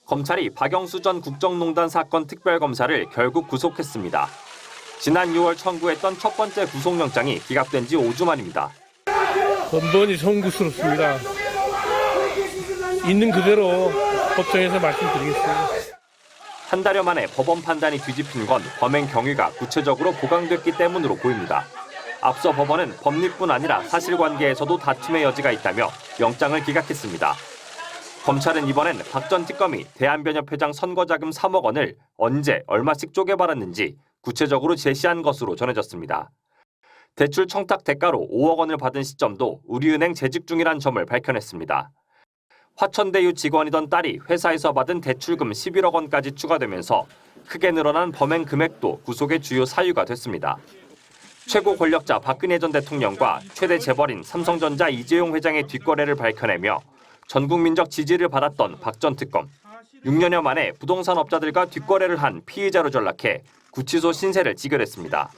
검찰이 박영수 전 국정농단 사건 특별검사를 결국 구속했습니다. 지난 6월 청구했던 첫 번째 구속영장이 기각된 지 5주 만입니다. 번번이 송구스럽습니다. 있는 그대로 법정에서 말씀드리겠습니다. 한 달여 만에 법원 판단이 뒤집힌 건 범행 경위가 구체적으로 보강됐기 때문으로 보입니다. 앞서 법원은 법리뿐 아니라 사실관계에서도 다툼의 여지가 있다며 영장을 기각했습니다. 검찰은 이번엔 박 전 특검이 대한변협회장 선거자금 3억 원을 언제 얼마씩 쪼개받았는지 구체적으로 제시한 것으로 전해졌습니다. 대출 청탁 대가로 5억 원을 받은 시점도 우리은행 재직 중이란 점을 밝혀냈습니다. 화천대유 직원이던 딸이 회사에서 받은 대출금 11억 원까지 추가되면서 크게 늘어난 범행 금액도 구속의 주요 사유가 됐습니다. 최고 권력자 박근혜 전 대통령과 최대 재벌인 삼성전자 이재용 회장의 뒷거래를 밝혀내며 전 국민적 지지를 받았던 박 전 특검. 6년여 만에 부동산 업자들과 뒷거래를 한 피의자로 전락해 구치소 신세를 지결했습니다.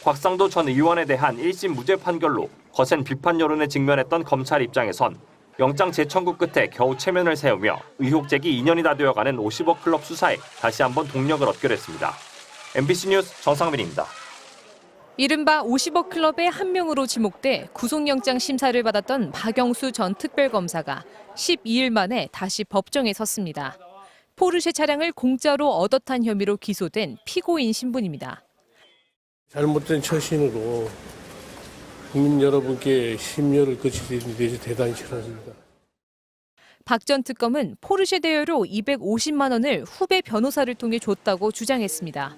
곽상도 전 의원에 대한 1심 무죄 판결로 거센 비판 여론에 직면했던 검찰 입장에선 영장 재청구 끝에 겨우 체면을 세우며 의혹 제기 2년이 다 되어가는 50억 클럽 수사에 다시 한번 동력을 얻기로 했습니다. MBC 뉴스 정상민입니다. 이른바 50억 클럽의 한 명으로 지목돼 구속영장 심사를 받았던 박영수 전 특별검사가 12일 만에 다시 법정에 섰습니다. 포르쉐 차량을 공짜로 얻어 탄 혐의로 기소된 피고인 신분입니다. 잘못된 처신으로 국민 여러분께 심려를 끼치게 돼서 대단히 죄송합니다. 박 전 특검은 포르쉐 대여로 250만 원을 후배 변호사를 통해 줬다고 주장했습니다.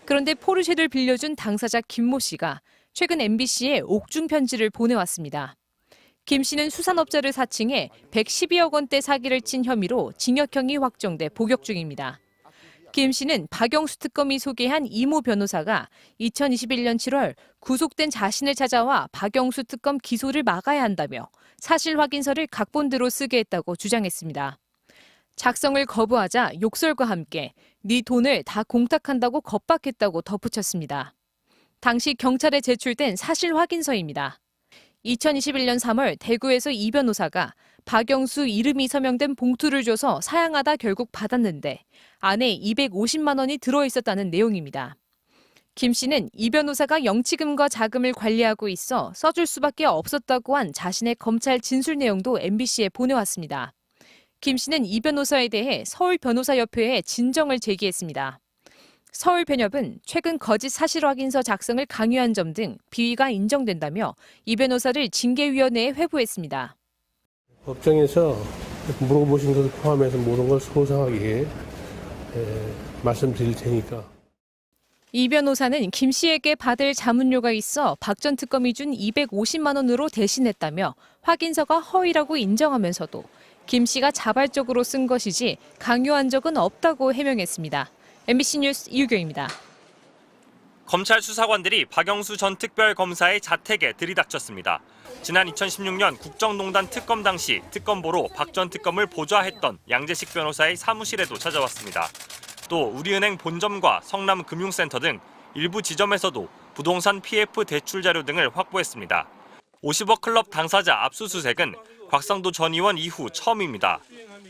그런데 포르쉐를 빌려준 당사자 김모 씨가 최근 MBC에 옥중 편지를 보내왔습니다. 김 씨는 수산업자를 사칭해 112억 원대 사기를 친 혐의로 징역형이 확정돼 복역 중입니다. 김 씨는 박영수 특검이 소개한 이모 변호사가 2021년 7월 구속된 자신을 찾아와 박영수 특검 기소를 막아야 한다며 사실 확인서를 각본대로 쓰게 했다고 주장했습니다. 작성을 거부하자 욕설과 함께 네 돈을 다 공탁한다고 겁박했다고 덧붙였습니다. 당시 경찰에 제출된 사실 확인서입니다. 2021년 3월 대구에서 이 변호사가 박영수 이름이 서명된 봉투를 줘서 사양하다 결국 받았는데 안에 250만 원이 들어있었다는 내용입니다. 김 씨는 이 변호사가 영치금과 자금을 관리하고 있어 써줄 수밖에 없었다고 한 자신의 검찰 진술 내용도 MBC에 보내왔습니다. 김 씨는 이 변호사에 대해 서울변호사협회에 진정을 제기했습니다. 서울변협은 최근 거짓 사실확인서 작성을 강요한 점 등 비위가 인정된다며 이 변호사를 징계위원회에 회부했습니다. 법정에서 물어보신 것을 포함해서 모든 걸 소상하게 말씀드릴 테니까. 이 변호사는 김 씨에게 받을 자문료가 있어 박 전 특검이 준 250만 원으로 대신했다며 확인서가 허위라고 인정하면서도 김 씨가 자발적으로 쓴 것이지 강요한 적은 없다고 해명했습니다. MBC 뉴스 이유경입니다. 검찰 수사관들이 박영수 전 특별검사의 자택에 들이닥쳤습니다. 지난 2016년 국정농단 특검 당시 특검보로 박 전 특검을 보좌했던 양재식 변호사의 사무실에도 찾아왔습니다. 또 우리은행 본점과 성남금융센터 등 일부 지점에서도 부동산 PF 대출 자료 등을 확보했습니다. 50억 클럽 당사자 압수수색은 곽상도 전 의원 이후 처음입니다.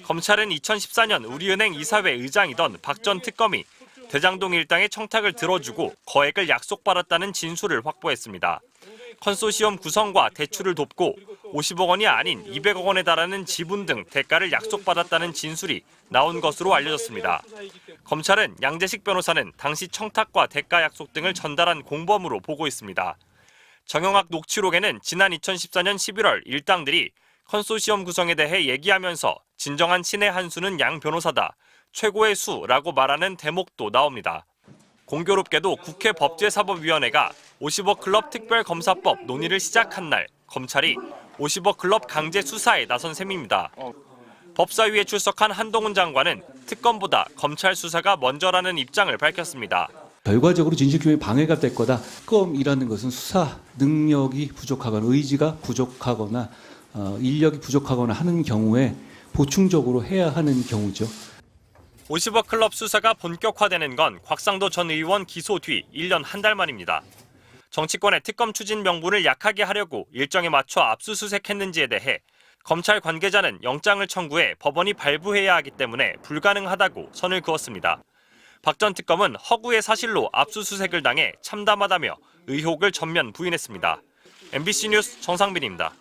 검찰은 2014년 우리은행 이사회 의장이던 박 전 특검이 대장동 일당의 청탁을 들어주고 거액을 약속받았다는 진술을 확보했습니다. 컨소시엄 구성과 대출을 돕고 50억 원이 아닌 200억 원에 달하는 지분 등 대가를 약속받았다는 진술이 나온 것으로 알려졌습니다. 검찰은 양재식 변호사는 당시 청탁과 대가 약속 등을 전달한 공범으로 보고 있습니다. 정영학 녹취록에는 지난 2014년 11월 일당들이 컨소시엄 구성에 대해 얘기하면서 진정한 신의 한 수는 양 변호사다, 최고의 수라고 말하는 대목도 나옵니다. 공교롭게도 국회 법제사법위원회가 50억 클럽 특별검사법 논의를 시작한 날 검찰이 50억 클럽 강제 수사에 나선 셈입니다. 법사위에 출석한 한동훈 장관은 특검보다 검찰 수사가 먼저라는 입장을 밝혔습니다. 결과적으로 진실규명에 방해가 될 거다. 특검이라는 것은 수사 능력이 부족하거나 의지가 부족하거나 인력이 부족하거나 하는 경우에 보충적으로 해야 하는 경우죠. 50억 클럽 수사가 본격화되는 건 곽상도 전 의원 기소 뒤 1년 한 달 만입니다. 정치권의 특검 추진 명분을 약하게 하려고 일정에 맞춰 압수수색했는지에 대해 검찰 관계자는 영장을 청구해 법원이 발부해야 하기 때문에 불가능하다고 선을 그었습니다. 박 전 특검은 허구의 사실로 압수수색을 당해 참담하다며 의혹을 전면 부인했습니다. MBC 뉴스 정상빈입니다.